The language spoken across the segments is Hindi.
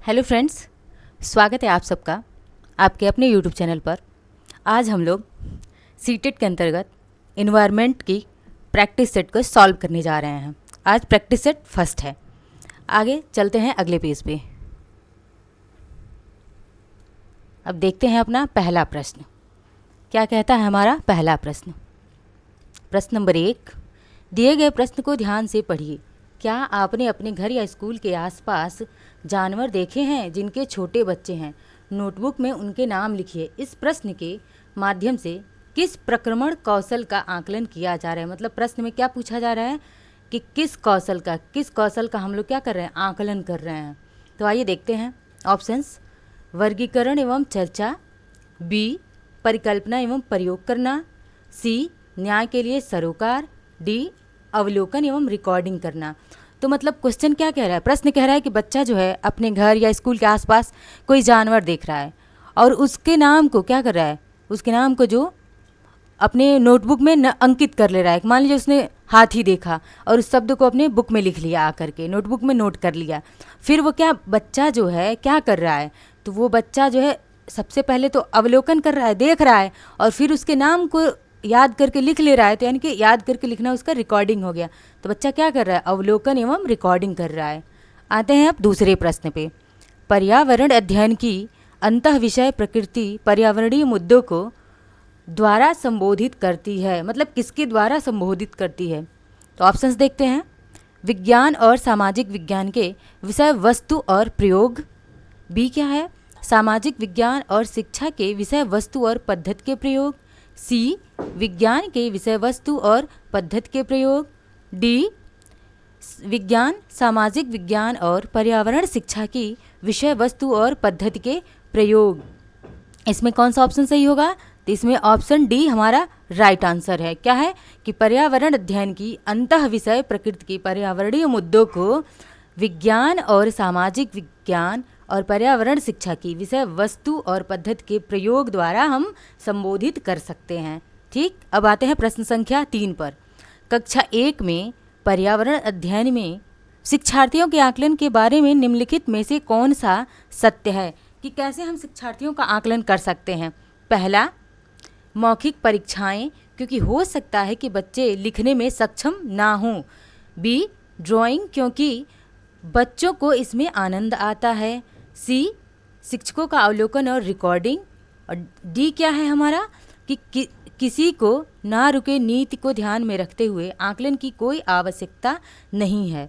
हेलो फ्रेंड्स, स्वागत है आप सबका आपके अपने यूट्यूब चैनल पर। आज हम लोग सीटेट के अंतर्गत इन्वायरमेंट की प्रैक्टिस सेट को सॉल्व करने जा रहे हैं। आज प्रैक्टिस सेट फर्स्ट है। आगे चलते हैं अगले पेज पे। अब देखते हैं अपना पहला प्रश्न क्या कहता है। हमारा पहला प्रश्न नंबर 1, दिए गए प्रश्न को ध्यान से पढ़िए। क्या आपने अपने घर या स्कूल के आसपास जानवर देखे हैं जिनके छोटे बच्चे हैं? नोटबुक में उनके नाम लिखिए। इस प्रश्न के माध्यम से किस प्रक्रमण कौशल का आकलन किया जा रहा है? मतलब प्रश्न में क्या पूछा जा रहा है कि किस कौशल का हम लोग क्या कर रहे हैं? आकलन कर रहे हैं। तो आइए देखते हैं ऑप्शंस। वर्गीकरण एवं चर्चा, बी परिकल्पना एवं प्रयोग करना, सी न्याय के लिए सरोकार, डी अवलोकन एवं रिकॉर्डिंग करना। तो मतलब क्वेश्चन क्या कह रहा है? प्रश्न कह रहा है कि बच्चा जो है अपने घर या स्कूल के आसपास कोई जानवर देख रहा है और उसके नाम को क्या कर रहा है, उसके नाम को जो अपने नोटबुक में अंकित कर ले रहा है। मान लीजिए उसने हाथी देखा और उस शब्द को अपने बुक में लिख लिया, आकर के नोटबुक में नोट कर लिया। फिर वो क्या बच्चा जो है क्या कर रहा है? तो वो बच्चा जो है सबसे पहले तो अवलोकन कर रहा है, देख रहा है, और फिर उसके नाम को याद करके लिख ले रहा है। तो यानी कि याद करके लिखना उसका रिकॉर्डिंग हो गया। तो बच्चा क्या कर रहा है? अवलोकन एवं रिकॉर्डिंग कर रहा है। आते हैं अब दूसरे प्रश्न पे। पर्यावरण अध्ययन की अंतः विषय प्रकृति पर्यावरणीय मुद्दों को द्वारा संबोधित करती है। मतलब किसके द्वारा संबोधित करती है? तो ऑप्शंस देखते हैं। विज्ञान और सामाजिक विज्ञान के विषय वस्तु और प्रयोग, बी क्या है? सामाजिक विज्ञान और शिक्षा के विषय वस्तु और पद्धति के प्रयोग, सी विज्ञान के विषय वस्तु और पद्धति के प्रयोग, डी विज्ञान सामाजिक विज्ञान और पर्यावरण शिक्षा की विषय वस्तु और पद्धति के प्रयोग। इसमें कौन सा ऑप्शन सही होगा? तो इसमें ऑप्शन डी हमारा राइट आंसर है। क्या है कि पर्यावरण अध्ययन की अंतः विषय प्रकृति के पर्यावरणीय मुद्दों को विज्ञान और सामाजिक विज्ञान और पर्यावरण शिक्षा की विषय वस्तु और पद्धति के प्रयोग द्वारा हम संबोधित कर सकते हैं। ठीक, अब आते हैं प्रश्न संख्या 3 पर। कक्षा 1 में पर्यावरण अध्ययन में शिक्षार्थियों के आकलन के बारे में निम्नलिखित में से कौन सा सत्य है? कि कैसे हम शिक्षार्थियों का आकलन कर सकते हैं? पहला, मौखिक परीक्षाएं, क्योंकि हो सकता है कि बच्चे लिखने में सक्षम ना हों। बी ड्राइंग, क्योंकि बच्चों को इसमें आनंद आता है। सी शिक्षकों का अवलोकन और रिकॉर्डिंग, और डी क्या है हमारा कि किसी को ना रुके नीति को ध्यान में रखते हुए आकलन की कोई आवश्यकता नहीं है।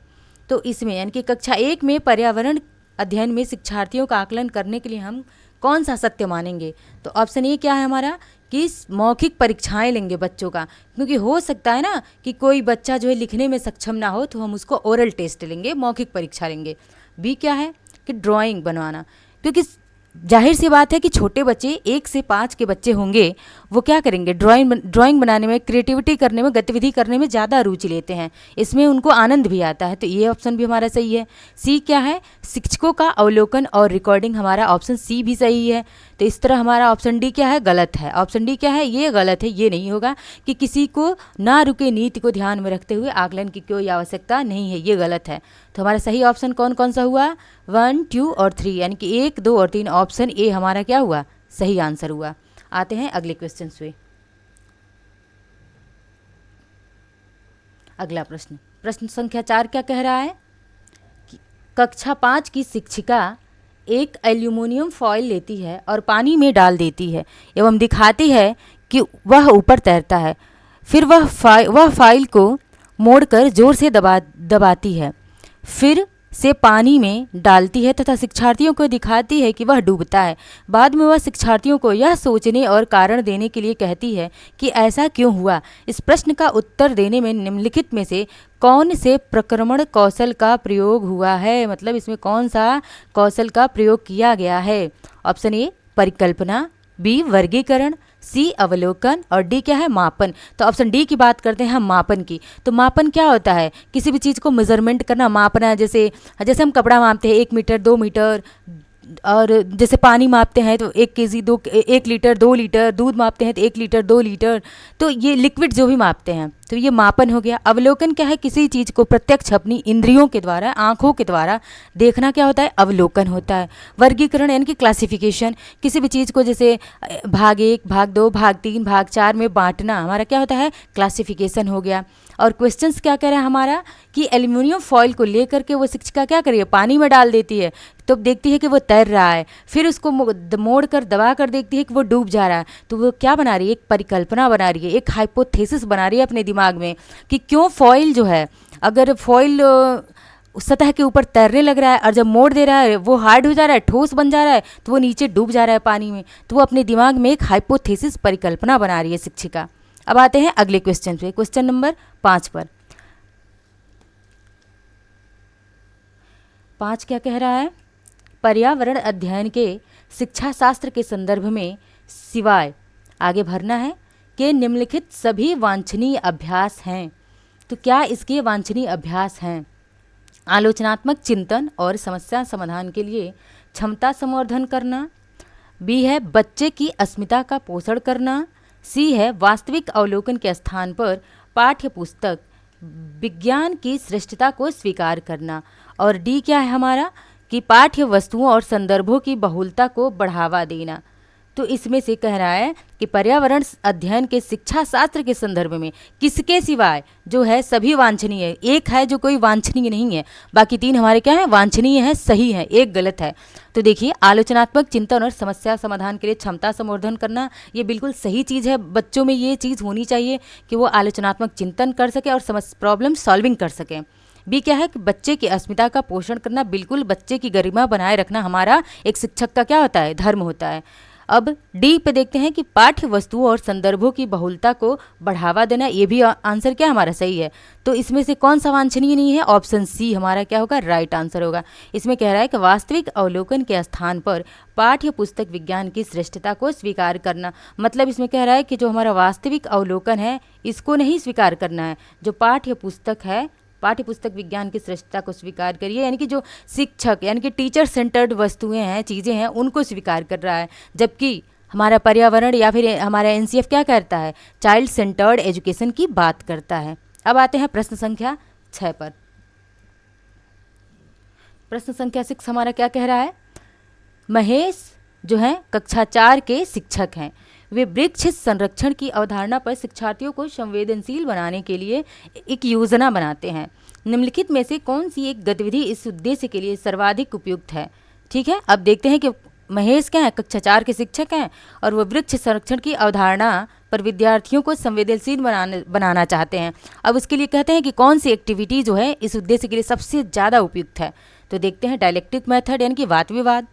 तो इसमें यानी कि कक्षा 1 में पर्यावरण अध्ययन में शिक्षार्थियों का आकलन करने के लिए हम कौन सा सत्य मानेंगे? तो ऑप्शन ए क्या है हमारा कि मौखिक परीक्षाएं लेंगे बच्चों का, क्योंकि हो सकता है ना कि कोई बच्चा जो है लिखने में सक्षम ना हो, तो हम उसको ओरल टेस्ट लेंगे, मौखिक परीक्षा लेंगे। बी क्या है कि ड्राइंग बनवाना, क्योंकि जाहिर सी बात है कि छोटे बच्चे 1 से 5 के बच्चे होंगे, वो क्या करेंगे? ड्राइंग बनाने में, क्रिएटिविटी करने में, गतिविधि करने में ज़्यादा रुचि लेते हैं, इसमें उनको आनंद भी आता है। तो ये ऑप्शन भी हमारा सही है। सी क्या है? शिक्षकों का अवलोकन और रिकॉर्डिंग, हमारा ऑप्शन सी भी सही है। तो इस तरह हमारा ऑप्शन डी क्या है? गलत है। ऑप्शन डी क्या है? ये गलत है, ये नहीं होगा कि किसी को ना रुके नीति को ध्यान में रखते हुए आकलन की कोई आवश्यकता नहीं है, ये गलत है। तो हमारा सही ऑप्शन कौन कौन सा हुआ? 1, 2 और 3, यानी कि 1, 2 और 3, ऑप्शन ए हमारा क्या हुआ? सही आंसर हुआ। आते हैं अगले क्वेश्चन पे। अगला प्रश्न संख्या 4 क्या कह रहा है कि कक्षा 5 की शिक्षिका एक एल्यूमिनियम फॉयल लेती है और पानी में डाल देती है एवं दिखाती है कि वह ऊपर तैरता है। फिर वह फाइल को मोड़कर जोर से दबाती है, फिर से पानी में डालती है तथा शिक्षार्थियों को दिखाती है कि वह डूबता है। बाद में वह शिक्षार्थियों को यह सोचने और कारण देने के लिए कहती है कि ऐसा क्यों हुआ। इस प्रश्न का उत्तर देने में निम्नलिखित में से कौन से प्रक्रमण कौशल का प्रयोग हुआ है? मतलब इसमें कौन सा कौशल का प्रयोग किया गया है? ऑप्शन ए परिकल्पना, बी वर्गीकरण, सी अवलोकन, और डी क्या है? मापन। तो ऑप्शन डी की बात करते हैं हम मापन की। तो मापन क्या होता है? किसी भी चीज़ को मेजरमेंट करना, मापना। जैसे हम कपड़ा मापते हैं 1 मीटर, 2 मीटर, और जैसे पानी मापते हैं तो 1 kg 1 लीटर 2 लीटर, दूध मापते हैं तो 1 लीटर 2 लीटर, तो ये लिक्विड जो भी मापते हैं तो ये मापन हो गया। अवलोकन क्या है, किसी चीज़ को प्रत्यक्ष अपनी इंद्रियों के द्वारा, आँखों के द्वारा देखना क्या होता है, अवलोकन होता है। वर्गीकरण यानी कि क्लासिफिकेशन, किसी भी चीज़ को जैसे भाग 1, भाग 2, भाग 3, भाग 4 में बांटना हमारा क्या होता है, क्लासिफिकेशन हो गया। और क्वेश्चंस क्या कह रहा है हमारा कि एल्यूमिनियम फॉइल को लेकर के वो शिक्षिका क्या करिए, पानी में डाल देती है, तो देखती है कि वो तैर रहा है, फिर उसको मोड़ कर दबा कर देखती है कि वो डूब जा रहा है, तो वो क्या बना रही है, एक परिकल्पना बना रही है, एक हाइपोथेसिस बना रही है अपने दिमाग में कि क्यों फॉइल जो है, अगर फॉइल सतह के ऊपर तैरने लग रहा है और जब मोड़ दे रहा है वो हार्ड हो जा रहा है, ठोस बन जा रहा है, तो वो नीचे डूब जा रहा है पानी में। तो वो अपने दिमाग में एक हाइपोथेसिस, परिकल्पना बना रही है शिक्षिका। अब आते हैं अगले क्वेश्चन पे, क्वेश्चन नंबर 5 पर। 5 क्या कह रहा है, पर्यावरण अध्ययन के शिक्षा शास्त्र के संदर्भ में सिवाय, आगे भरना है, कि निम्नलिखित सभी वांछनीय अभ्यास हैं। तो क्या इसके वांछनीय अभ्यास हैं, आलोचनात्मक चिंतन और समस्या समाधान के लिए क्षमता संवर्धन करना, बी है बच्चे की अस्मिता का पोषण करना, सी है वास्तविक अवलोकन के स्थान पर पाठ्य पुस्तक विज्ञान की श्रेष्ठता को स्वीकार करना, और डी क्या है हमारा कि पाठ्य वस्तुओं और संदर्भों की बहुलता को बढ़ावा देना। तो इसमें से कह रहा है कि पर्यावरण अध्ययन के शिक्षा शास्त्र के संदर्भ में किसके सिवाय जो है सभी वांछनीय है, एक है जो कोई वांछनीय नहीं है, बाकी 3 हमारे क्या है, वांछनीय है, सही है, एक गलत है। तो देखिए, आलोचनात्मक चिंतन और समस्या समाधान के लिए क्षमता संवर्धन करना, ये बिल्कुल सही चीज़ है। बच्चों में ये चीज़ होनी चाहिए कि वो आलोचनात्मक चिंतन कर सके और प्रॉब्लम सॉल्विंग कर सकें। बी क्या है कि बच्चे की अस्मिता का पोषण करना, बिल्कुल बच्चे की गरिमा बनाए रखना हमारा एक शिक्षक का क्या होता है, धर्म होता है। अब डी पे देखते हैं कि पाठ्य वस्तुओं और संदर्भों की बहुलता को बढ़ावा देना, ये भी आंसर क्या हमारा सही है। तो इसमें से कौन सा वांछनीय नहीं है, ऑप्शन सी हमारा क्या होगा, राइट आंसर होगा। इसमें कह रहा है कि वास्तविक अवलोकन के स्थान पर पाठ्य पुस्तक विज्ञान की श्रेष्ठता को स्वीकार करना, मतलब इसमें कह रहा है कि जो हमारा वास्तविक अवलोकन है इसको नहीं स्वीकार करना है, जो पाठ्य पुस्तक है, पाठ्य पुस्तक विज्ञान की श्रेष्ठता को स्वीकार करिए, यानी कि जो शिक्षक यानी कि टीचर सेंटर्ड वस्तुएं हैं, चीज़ें हैं, उनको स्वीकार कर रहा है। जबकि हमारा पर्यावरण या फिर हमारा एनसीएफ क्या करता है, चाइल्ड सेंटर्ड एजुकेशन की बात करता है। अब आते हैं प्रश्न संख्या 6 पर। प्रश्न संख्या 6 हमारा क्या कह रहा है, महेश जो है कक्षा 4 के शिक्षक हैं, वे वृक्ष संरक्षण की अवधारणा पर शिक्षार्थियों को संवेदनशील बनाने के लिए एक योजना बनाते हैं। निम्नलिखित में से कौन सी एक गतिविधि इस उद्देश्य के लिए सर्वाधिक उपयुक्त है। ठीक है, अब देखते हैं कि महेश क्या है, कक्षा 4 के शिक्षक हैं और वो वृक्ष संरक्षण की अवधारणा पर विद्यार्थियों को संवेदनशील बनाना चाहते हैं। अब उसके लिए कहते हैं कि कौन सी एक्टिविटी जो है इस उद्देश्य के लिए सबसे ज़्यादा उपयुक्त है। तो देखते हैं, डायलेक्टिक मेथड यानी कि वाद विवाद,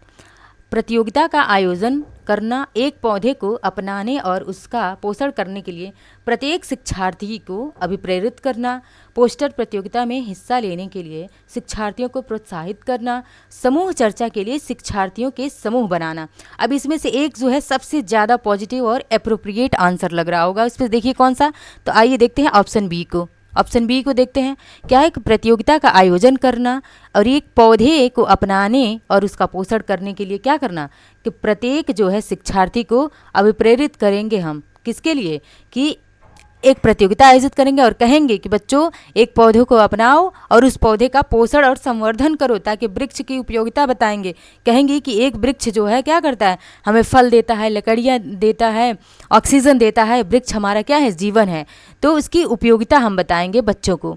प्रतियोगिता का आयोजन करना, एक पौधे को अपनाने और उसका पोषण करने के लिए प्रत्येक शिक्षार्थी को अभिप्रेरित करना, पोस्टर प्रतियोगिता में हिस्सा लेने के लिए शिक्षार्थियों को प्रोत्साहित करना, समूह चर्चा के लिए शिक्षार्थियों के समूह बनाना। अब इसमें से एक जो है सबसे ज़्यादा पॉजिटिव और एप्रोप्रिएट आंसर लग रहा होगा, उस पर देखिए कौन सा। तो आइए देखते हैं ऑप्शन बी को। ऑप्शन बी को देखते हैं, क्या है कि प्रतियोगिता का आयोजन करना और एक पौधे को अपनाने और उसका पोषण करने के लिए क्या करना कि प्रत्येक जो है शिक्षार्थी को अभिप्रेरित करेंगे हम, किसके लिए कि एक प्रतियोगिता आयोजित करेंगे और कहेंगे कि बच्चों एक पौधे को अपनाओ और उस पौधे का पोषण और संवर्धन करो, ताकि वृक्ष की उपयोगिता बताएंगे। कहेंगे कि एक वृक्ष जो है क्या करता है, हमें फल देता है, लकड़ियाँ देता है, ऑक्सीजन देता है, वृक्ष हमारा क्या है, जीवन है, तो उसकी उपयोगिता हम बताएंगे बच्चों को।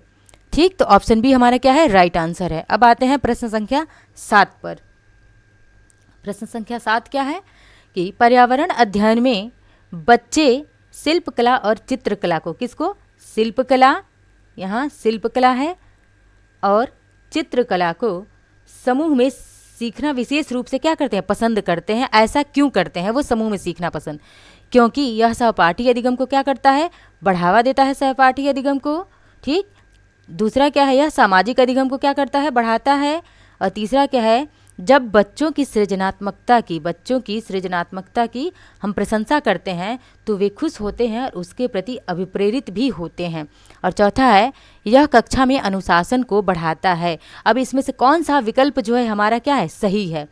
ठीक, तो ऑप्शन बी हमारा क्या है, राइट आंसर है। अब आते हैं प्रश्न संख्या 7 पर। प्रश्न संख्या 7 क्या है कि पर्यावरण अध्ययन में बच्चे शिल्पकला और चित्रकला को, किसको, शिल्पकला, यहाँ शिल्पकला है, और चित्रकला को समूह में सीखना विशेष रूप से क्या करते हैं, पसंद करते हैं। ऐसा क्यों करते हैं वो समूह में सीखना पसंद, क्योंकि यह सहपाठी अधिगम को क्या करता है, बढ़ावा देता है सहपाठी अधिगम को। ठीक, दूसरा क्या है, यह सामाजिक अधिगम को क्या करता है, बढ़ाता है। और तीसरा क्या है, जब बच्चों की सृजनात्मकता की हम प्रशंसा करते हैं तो वे खुश होते हैं और उसके प्रति अभिप्रेरित भी होते हैं। और चौथा है, यह कक्षा में अनुशासन को बढ़ाता है। अब इसमें से कौन सा विकल्प जो है हमारा क्या है, सही है।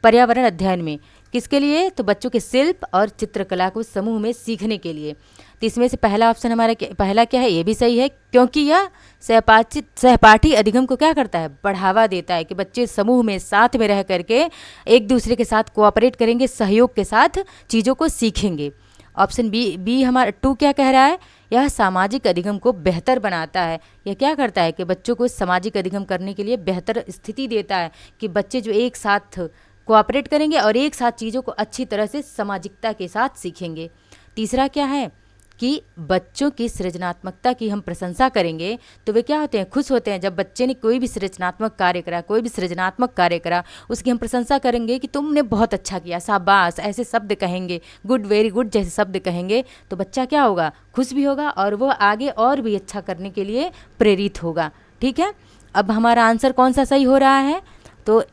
पर्यावरण अध्ययन में। किसके लिए? तो बच्चों के शिल्प और चित्रकला को समूह में सीखने के लिए। तो इसमें से पहला ऑप्शन हमारा पहला क्या है? ये भी सही है, क्योंकि यह सहपाठी अधिगम को क्या करता है? बढ़ावा देता है कि बच्चे समूह में साथ में रह करके एक दूसरे के साथ कोऑपरेट करेंगे, सहयोग के साथ चीज़ों को सीखेंगे। ऑप्शन बी हमारा 2 क्या कह रहा है? यह सामाजिक अधिगम को बेहतर बनाता है। यह क्या करता है कि बच्चों को सामाजिक अधिगम करने के लिए बेहतर स्थिति देता है कि बच्चे जो एक साथ कोऑपरेट करेंगे और एक साथ चीज़ों को अच्छी तरह से सामाजिकता के साथ सीखेंगे। तीसरा क्या है कि बच्चों की सृजनात्मकता की हम प्रशंसा करेंगे तो वे क्या होते हैं? खुश होते हैं। जब बच्चे ने कोई भी सृजनात्मक कार्य करा, कोई भी सृजनात्मक कार्य करा, उसकी हम प्रशंसा करेंगे कि तुमने बहुत अच्छा किया, शाबाश, ऐसे शब्द कहेंगे, गुड, वेरी गुड जैसे शब्द कहेंगे तो बच्चा क्या होगा? खुश भी होगा और वो आगे और भी अच्छा करने के लिए प्रेरित होगा। ठीक है, अब हमारा आंसर कौन सा सही हो रहा है? तो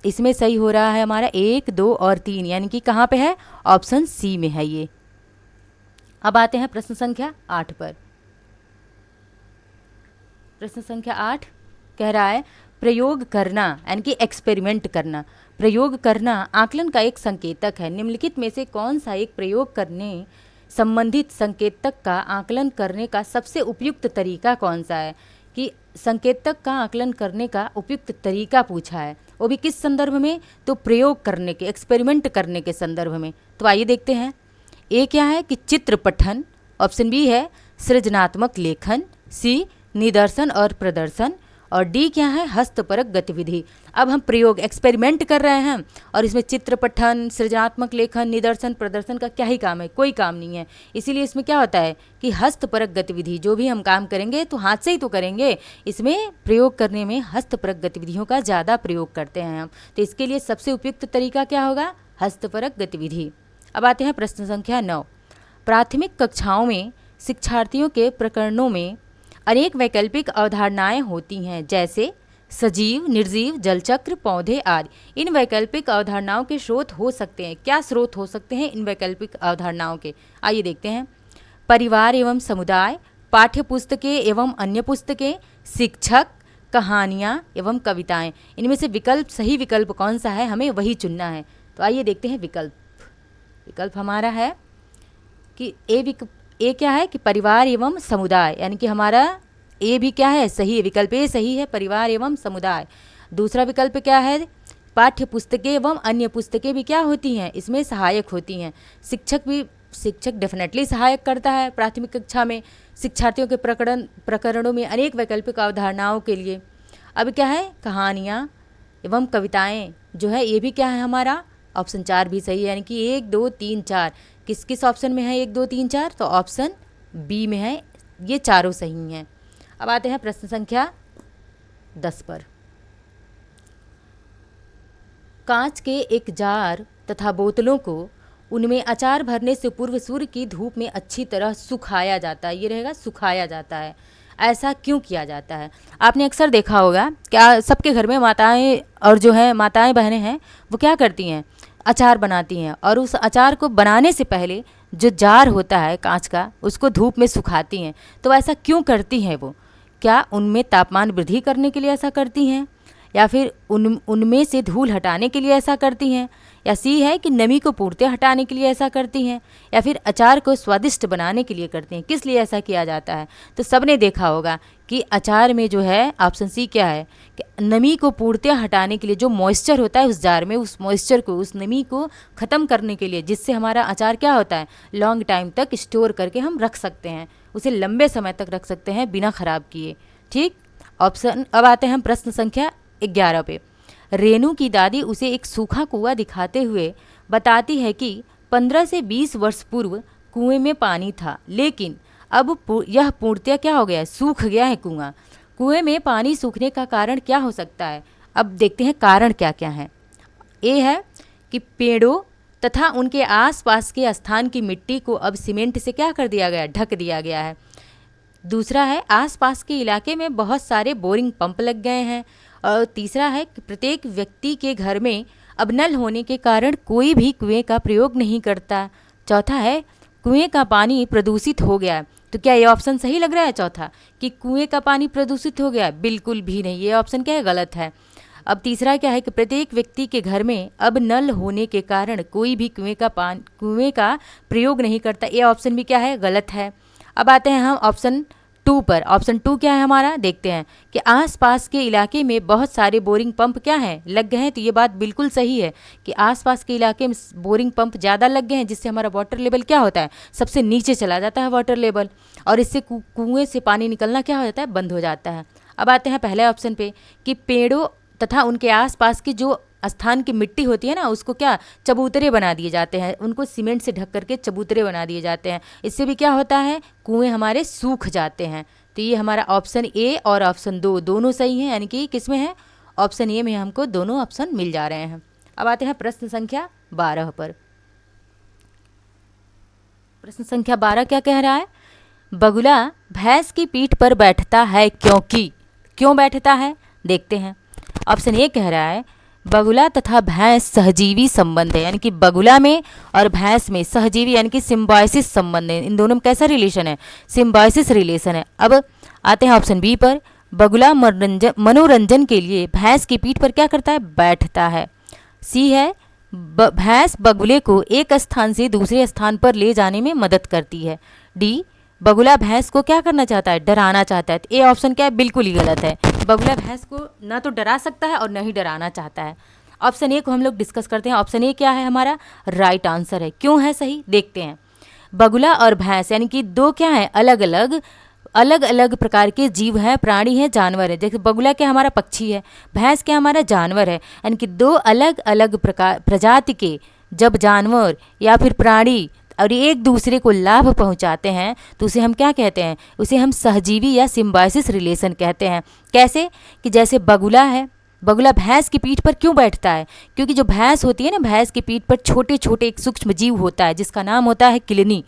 इसमें सही हो रहा है हमारा 1, 2 और 3, यानी कि कहाँ पे है? ऑप्शन सी में है ये। अब आते हैं प्रश्न संख्या 8 पर। प्रश्न संख्या 8 कह रहा है प्रयोग करना, यानी कि एक्सपेरिमेंट करना। प्रयोग करना आकलन का एक संकेतक है। निम्नलिखित में से कौन सा एक प्रयोग करने संबंधित संकेतक का आकलन करने का सबसे उपयुक्त तरीका कौन सा है? कि संकेतक का आकलन करने का उपयुक्त तरीका पूछा है, वो भी किस संदर्भ में? तो प्रयोग करने के, एक्सपेरिमेंट करने के संदर्भ में। तो आइए देखते हैं। ए क्या है कि चित्र पठन, ऑप्शन बी है सृजनात्मक लेखन, सी निदर्शन और प्रदर्शन, और डी क्या है? हस्तपरक गतिविधि। अब हम प्रयोग, एक्सपेरिमेंट कर रहे हैं और इसमें चित्र पठन, सृजनात्मक लेखन, निदर्शन, प्रदर्शन का क्या ही काम है? कोई काम नहीं है। इसीलिए इसमें क्या होता है कि हस्तपरक गतिविधि, जो भी हम काम करेंगे तो हाथ से ही तो करेंगे। इसमें प्रयोग करने में हस्तपरक गतिविधियों का ज़्यादा प्रयोग करते हैं हम। तो इसके लिए सबसे उपयुक्त तरीका क्या होगा? हस्तपरक गतिविधि। अब आते हैं प्रश्न संख्या 9। प्राथमिक कक्षाओं में शिक्षार्थियों के प्रकरणों में अनेक वैकल्पिक अवधारणाएं होती हैं, जैसे सजीव, निर्जीव, जलचक्र, पौधे आदि। इन वैकल्पिक अवधारणाओं के स्रोत हो सकते हैं। क्या स्रोत हो सकते हैं इन वैकल्पिक अवधारणाओं के? आइए देखते हैं। परिवार एवं समुदाय, पाठ्य पुस्तकें एवं अन्य पुस्तकें, शिक्षक, कहानियाँ एवं कविताएं। इनमें से विकल्प, सही विकल्प कौन सा है, हमें वही चुनना है। तो आइए देखते हैं विकल्प हमारा है कि ए क्या है कि परिवार एवं समुदाय, यानी कि हमारा ए भी क्या है? सही है, विकल्प ए सही है, परिवार एवं समुदाय। दूसरा विकल्प क्या है? पाठ्य पुस्तकें एवं अन्य पुस्तकें भी क्या होती हैं? इसमें सहायक होती हैं। शिक्षक डेफिनेटली सहायक करता है प्राथमिक कक्षा में शिक्षार्थियों के प्रकरणों में अनेक वैकल्पिक अवधारणाओं के लिए। अब क्या है? कहानियाँ एवं कविताएँ जो है ये भी क्या है हमारा? ऑप्शन 4 भी सही है, यानी कि 1, 2, 3, 4 किस किस ऑप्शन में है? 1, 2, 3, 4 तो ऑप्शन बी में है, ये चारों सही हैं। अब आते हैं प्रश्न संख्या 10 पर। कांच के एक जार तथा बोतलों को उनमें अचार भरने से पूर्व सूर्य की धूप में अच्छी तरह सुखाया जाता है। ये रहेगा सुखाया जाता है। ऐसा क्यों किया जाता है? आपने अक्सर देखा होगा, क्या सबके घर में माताएं और जो है माताएं बहनें हैं वो क्या करती हैं? अचार बनाती हैं, और उस अचार को बनाने से पहले जो जार होता है कांच का उसको धूप में सुखाती हैं। तो ऐसा क्यों करती हैं वो? क्या उनमें तापमान वृद्धि करने के लिए ऐसा करती हैं, या फिर उनमें से धूल हटाने के लिए ऐसा करती हैं, या सी है कि नमी को पूर्णतः हटाने के लिए ऐसा करती हैं, या फिर अचार को स्वादिष्ट बनाने के लिए करती हैं? किस लिए ऐसा किया जाता है? तो सबने देखा होगा कि अचार में जो है ऑप्शन सी क्या है कि नमी को पूर्णतः हटाने के लिए, जो मॉइस्चर होता है उस जार में, उस मॉइस्चर को, उस नमी को ख़त्म करने के लिए, जिससे हमारा अचार क्या होता है? लॉन्ग टाइम तक स्टोर करके हम रख सकते हैं, उसे लंबे समय तक रख सकते हैं बिना ख़राब किए। ठीक, ऑप्शन। अब आते हैं प्रश्न संख्या 11 पे। रेनू की दादी उसे एक सूखा कुआं दिखाते हुए बताती है कि 15 से 20 वर्ष पूर्व कुएं में पानी था, लेकिन अब यह पूर्णतः क्या हो गया है? सूख गया है कुआं। कुएं में पानी सूखने का कारण क्या हो सकता है? अब देखते हैं कारण क्या क्या है। ए है कि पेड़ों तथा उनके आसपास के स्थान की मिट्टी को अब सीमेंट से क्या कर दिया गया? ढक दिया गया है। दूसरा है आसपास के इलाके में बहुत सारे बोरिंग पंप लग गए हैं। और तीसरा है कि प्रत्येक व्यक्ति के घर में अब नल होने के कारण कोई भी कुएं का प्रयोग नहीं करता। चौथा है कुएं का पानी प्रदूषित हो गया। तो क्या ये ऑप्शन सही लग रहा है? चौथा कि कुएं का पानी प्रदूषित हो गया, बिल्कुल भी नहीं, ये ऑप्शन क्या है? गलत है। अब तीसरा क्या है कि प्रत्येक व्यक्ति के घर में अब नल होने के कारण कोई भी कुएं का प्रयोग नहीं करता। ये ऑप्शन भी क्या है, गलत है। अब आते हैं हम ऑप्शन 2 पर। ऑप्शन 2 क्या है हमारा, देखते हैं कि आसपास के इलाके में बहुत सारे बोरिंग पंप क्या हैं, लग गए हैं। तो ये बात बिल्कुल सही है कि आसपास के इलाके में बोरिंग पंप ज़्यादा लग गए हैं, जिससे हमारा वाटर लेवल क्या होता है, सबसे नीचे चला जाता है वाटर लेवल, और इससे कुएं से पानी निकलना क्या हो जाता है, बंद हो जाता है। अब आते हैं पहले ऑप्शन पे कि पेड़ों तथा उनके आसपास की जो स्थान की मिट्टी होती है ना, उसको क्या चबूतरे बना दिए जाते हैं, उनको सीमेंट से ढक करके चबूतरे बना दिए जाते हैं। इससे भी क्या होता है, कुएं हमारे सूख जाते हैं। तो ये हमारा ऑप्शन ए और ऑप्शन 2 दोनों सही हैं, यानी कि किस में है, ऑप्शन ए में हमको दोनों ऑप्शन मिल जा रहे हैं। अब आते हैं प्रश्न संख्या 12 पर। प्रश्न संख्या 12 क्या कह रहा है, बगुला भैंस की पीठ पर बैठता है क्योंकि, क्यों बैठता है, देखते हैं। ऑप्शन ए कह रहा है बगुला तथा भैंस सहजीवी संबंध है, यानी कि बगुला में और भैंस में सहजीवी यानी कि सिम्बायोसिस संबंध है। इन दोनों में कैसा रिलेशन है, सिम्बायोसिस रिलेशन है। अब आते हैं ऑप्शन बी पर, बगुला मनोरंजन के लिए भैंस की पीठ पर क्या करता है, बैठता है। सी है भैंस बगुले को एक स्थान से दूसरे स्थान पर ले जाने में मदद करती है। डी बगुला भैंस को क्या करना चाहता है, डराना चाहता है। ए ऑप्शन क्या है, बिल्कुल ही गलत है। बगुला भैंस को ना तो डरा सकता है और ना ही डराना चाहता है। ऑप्शन ए को हम लोग डिस्कस करते हैं। ऑप्शन ए क्या है हमारा राइट आंसर है। क्यों है सही, देखते हैं। बगुला और भैंस यानी कि दो क्या है, अलग अलग प्रकार के जीव हैं, प्राणी हैं, जानवर है। जैसे बगुला क्या हमारा पक्षी है, भैंस क्या हमारा जानवर है, यानी कि दो अलग अलग प्रकार प्रजाति के जब जानवर या फिर प्राणी और एक दूसरे को लाभ पहुंचाते हैं तो उसे हम क्या कहते हैं, उसे हम सहजीवी या सिम्बायोसिस रिलेशन कहते हैं। कैसे कि जैसे बगुला है, बगुला भैंस की पीठ पर क्यों बैठता है, क्योंकि जो भैंस होती है ना, भैंस की पीठ पर छोटे छोटे एक सूक्ष्म जीव होता है जिसका नाम होता है किलनी।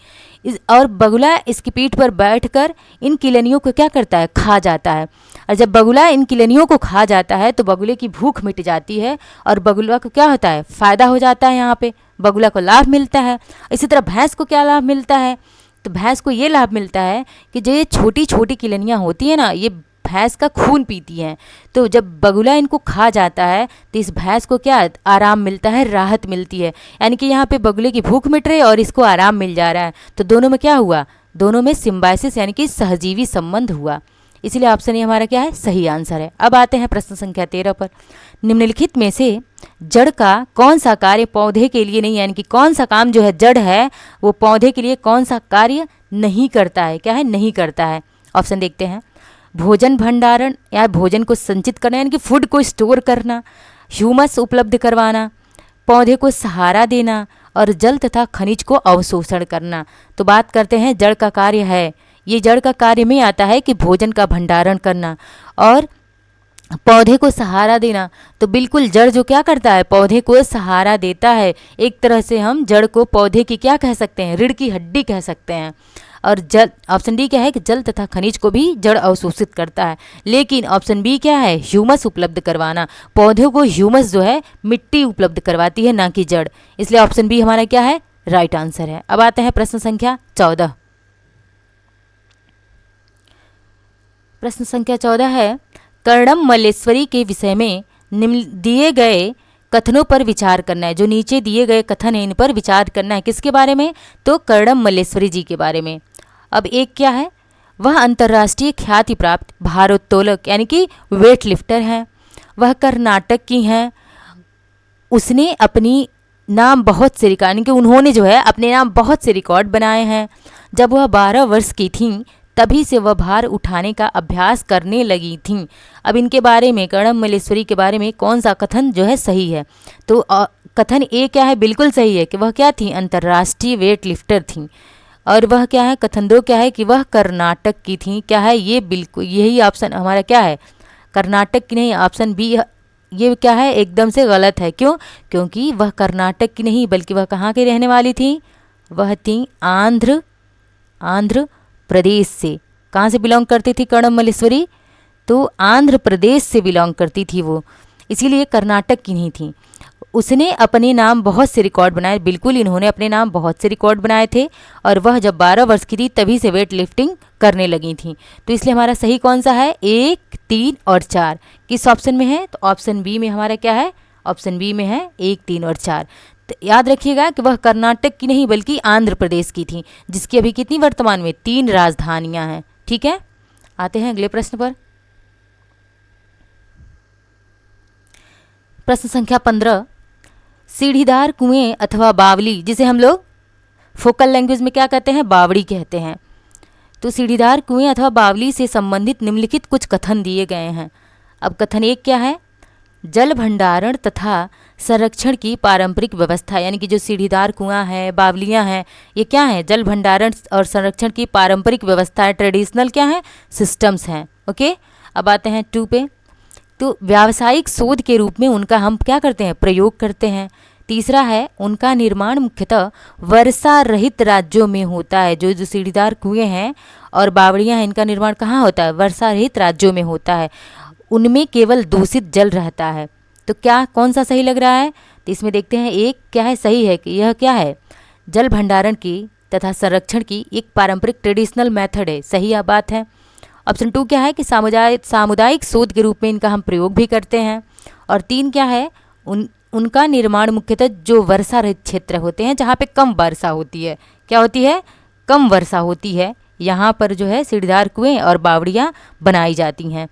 और बगुला इसकी पीठ पर बैठकर इन किलनियों को क्या करता है, खा जाता है। और जब बगुला इन किलनियों को खा जाता है तो बगुले की भूख मिट जाती है और बगुला को क्या होता है, फ़ायदा हो जाता है, यहाँ पे बगुला को लाभ मिलता है। इसी तरह भैंस को क्या लाभ मिलता है, तो भैंस को ये लाभ मिलता है कि जो ये छोटी छोटी किलनियाँ होती हैं ना, ये भैंस का खून पीती हैं। तो जब बगुला इनको खा जाता है तो इस भैंस को क्या आराम मिलता है, राहत मिलती है। यानी कि यहाँ पे बगुले की भूख मिट रही है और इसको आराम मिल जा रहा है। तो दोनों में क्या हुआ, दोनों में सिम्बायोसिस यानी कि सहजीवी संबंध हुआ। इसलिए ऑप्शन ए हमारा क्या है, सही आंसर है। अब आते हैं प्रश्न संख्या 13 पर। निम्नलिखित में से जड़ का कौन सा कार्य पौधे के लिए नहीं, यानी कि कौन सा काम जो है जड़ है वो पौधे के लिए कौन सा कार्य नहीं करता है, क्या है, नहीं करता है। ऑप्शन देखते हैं। भोजन भंडारण या भोजन को संचित करना यानी कि फूड को स्टोर करना, ह्यूमस उपलब्ध करवाना, पौधे को सहारा देना और जल तथा खनिज को अवशोषण करना। तो बात करते हैं जड़ का कार्य है, ये जड़ का कार्य में आता है कि भोजन का भंडारण करना और पौधे को सहारा देना। तो बिल्कुल जड़ जो क्या करता है, पौधे को सहारा देता है। एक तरह से हम जड़ को पौधे की क्या कह सकते हैं, रीढ़ की हड्डी कह सकते हैं। और जल, ऑप्शन डी क्या है कि जल तथा खनिज को भी जड़ अवशोषित करता है। लेकिन ऑप्शन बी क्या है, ह्यूमस उपलब्ध करवाना, पौधों को ह्यूमस जो है मिट्टी उपलब्ध करवाती है, ना कि जड़। इसलिए ऑप्शन बी हमारा क्या है, राइट आंसर है। अब आते हैं प्रश्न संख्या 14। प्रश्न संख्या 14 है, कर्णम मल्लेश्वरी के विषय में दिए गए कथनों पर विचार करना है। जो नीचे दिए गए कथन है इन पर विचार करना है। किसके बारे में, तो कर्णम मल्लेश्वरी जी के बारे में। अब एक क्या है, वह अंतर्राष्ट्रीय ख्याति प्राप्त भारोत्तोलक यानी कि वेट लिफ्टर हैं। वह कर्नाटक की हैं। उसने अपनी नाम बहुत से रिकॉर्ड, यानी कि उन्होंने जो है अपने नाम बहुत से रिकॉर्ड बनाए हैं। जब वह 12 वर्ष की थीं तभी से वह भार उठाने का अभ्यास करने लगी थीं। अब इनके बारे में, कर्णम मल्लेश्वरी के बारे में कौन सा कथन जो है सही है, तो कथन ए क्या है, बिल्कुल सही है कि वह क्या थी, अंतर्राष्ट्रीय वेट लिफ्टर थीं। और वह क्या है, कथन 2 क्या है कि वह कर्नाटक की थीं। क्या है, ये बिल्कुल यही ऑप्शन हमारा क्या है, कर्नाटक की नहीं, ऑप्शन बी ये क्या है, एकदम से गलत है। क्यों, क्योंकि वह कर्नाटक की नहीं बल्कि वह कहाँ की रहने वाली थी, वह थी आंध्र प्रदेश से। कहाँ से बिलोंग करती थी कर्णम मल्लेश्वरी, तो आंध्र प्रदेश से बिलोंग करती थी वो, इसीलिए कर्नाटक की नहीं थी। उसने अपने नाम बहुत से रिकॉर्ड बनाए। बिल्कुल, इन्होंने अपने नाम बहुत से रिकॉर्ड बनाए थे और वह जब 12 वर्ष की थी तभी से वेट लिफ्टिंग करने लगी थी। तो इसलिए हमारा सही कौन सा है? 1, 3 और 4 किस ऑप्शन में है? तो ऑप्शन बी में हमारा क्या है? ऑप्शन बी में है 1, 3 और 4। तो याद रखिएगा कि वह कर्नाटक की नहीं बल्कि आंध्र प्रदेश की थी, जिसकी अभी कितनी वर्तमान में 3 राजधानियां हैं। ठीक है, आते हैं अगले प्रश्न पर। प्रश्न संख्या 15, सीढ़ीदार कुएं अथवा बावली, जिसे हम लोग फोकल लैंग्वेज में क्या कहते हैं? बावड़ी कहते हैं। तो सीढ़ीदार कुएं अथवा बावली से संबंधित निम्नलिखित कुछ कथन दिए गए हैं। अब कथन 1 क्या है? जल भंडारण तथा संरक्षण की पारंपरिक व्यवस्था, यानी कि जो सीढ़ीदार कुआं है, बावलियां हैं, ये क्या है? जल भंडारण और संरक्षण की पारंपरिक व्यवस्था है, ट्रेडिशनल क्या है? सिस्टम्स हैं। ओके, अब आते हैं 2 पे। तो व्यावसायिक शोध के रूप में उनका हम क्या करते हैं? प्रयोग करते हैं। तीसरा है, उनका निर्माण मुख्यतः वर्षा रहित राज्यों में होता है। जो सीढ़ीदार कुएं हैं और बावड़ियां हैं, इनका निर्माण कहाँ होता है? वर्षा रहित राज्यों में होता है। उनमें केवल दूषित जल रहता है। तो क्या कौन सा सही लग रहा है? तो इसमें देखते हैं, एक क्या है सही है कि यह क्या है? जल भंडारण की तथा संरक्षण की एक पारंपरिक ट्रेडिशनल मेथड है। सही बात है। ऑप्शन 2 क्या है कि सामुदायिक शोध के रूप में इनका हम प्रयोग भी करते हैं। और 3 क्या है? उनका निर्माण मुख्यतः जो वर्षा रहित क्षेत्र होते हैं, जहाँ पे कम वर्षा होती है। क्या होती है? कम वर्षा होती है, यहाँ पर जो है सीढ़ीदार कुएं और बावड़ियाँ बनाई जाती हैं।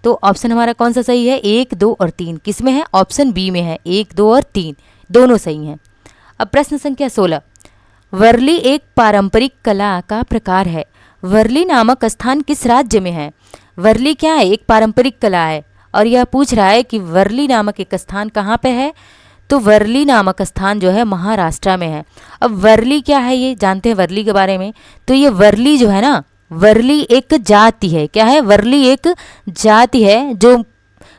तो ऑप्शन हमारा कौन सा सही है? 1, 2 और 3 किस में है? ऑप्शन बी में है। 1, 2 और 3 दोनों सही हैं। अब प्रश्न संख्या 16, वर्ली एक पारंपरिक कला का प्रकार है। वर्ली नामक स्थान किस राज्य में है? वर्ली क्या है? एक पारंपरिक कला है और यह पूछ रहा है कि वर्ली नामक एक स्थान कहाँ पे है। तो वर्ली नामक स्थान जो है महाराष्ट्र में है। अब वर्ली क्या है, ये जानते हैं वर्ली के बारे में। तो ये वर्ली जो है ना, वर्ली एक जाति है। क्या है? वर्ली एक जाति है जो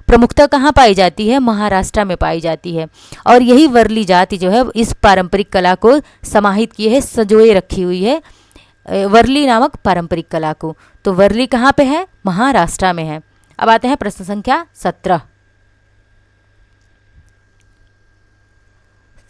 प्रमुखता कहाँ पाई जाती है? महाराष्ट्र में पाई जाती है। और यही वर्ली जाति जो है इस पारंपरिक कला को समाहित किए है, संजोए रखी हुई है, वर्ली नामक पारंपरिक कला को। तो वर्ली कहाँ पे है? महाराष्ट्र में है। अब आते हैं प्रश्न संख्या 17।